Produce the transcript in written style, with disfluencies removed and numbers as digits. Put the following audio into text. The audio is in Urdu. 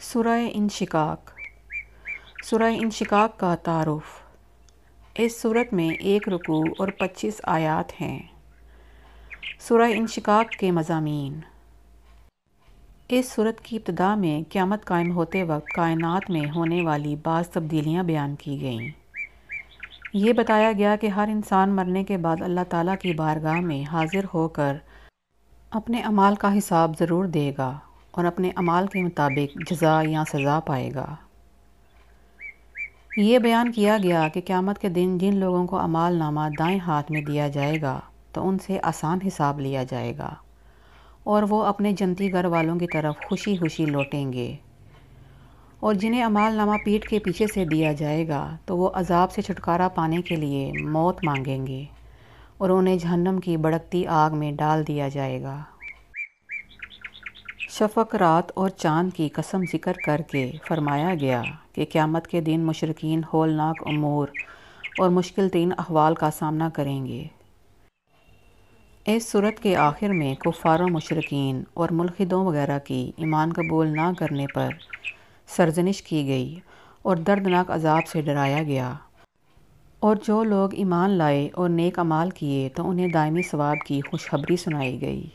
سورہ انشقاق۔ سورہ انشقاق کا تعارف۔ اس صورت میں 1 رکوع اور 25 آیات ہیں۔ سورہ انشقاق کے مضامین۔ اس صورت کی ابتدا میں قیامت قائم ہوتے وقت کائنات میں ہونے والی بعض تبدیلیاں بیان کی گئیں۔ یہ بتایا گیا کہ ہر انسان مرنے کے بعد اللہ تعالیٰ کی بارگاہ میں حاضر ہو کر اپنے اعمال کا حساب ضرور دے گا اور اپنے اعمال کے مطابق جزا یا سزا پائے گا۔ یہ بیان کیا گیا کہ قیامت کے دن جن لوگوں کو اعمال نامہ دائیں ہاتھ میں دیا جائے گا تو ان سے آسان حساب لیا جائے گا اور وہ اپنے جنتی گھر والوں کی طرف خوشی خوشی لوٹیں گے، اور جنہیں اعمال نامہ پیٹھ کے پیچھے سے دیا جائے گا تو وہ عذاب سے چھٹکارا پانے کے لیے موت مانگیں گے اور انہیں جہنم کی بھڑکتی آگ میں ڈال دیا جائے گا۔ شفق، رات اور چاند کی قسم ذکر کر کے فرمایا گیا کہ قیامت کے دن مشرکین ہولناک امور اور مشکل ترین احوال کا سامنا کریں گے۔ اس صورت کے آخر میں کفار و مشرکین اور ملحدوں وغیرہ کی ایمان قبول نہ کرنے پر سرزنش کی گئی اور دردناک عذاب سے ڈرایا گیا، اور جو لوگ ایمان لائے اور نیک اعمال کیے تو انہیں دائمی ثواب کی خوشخبری سنائی گئی۔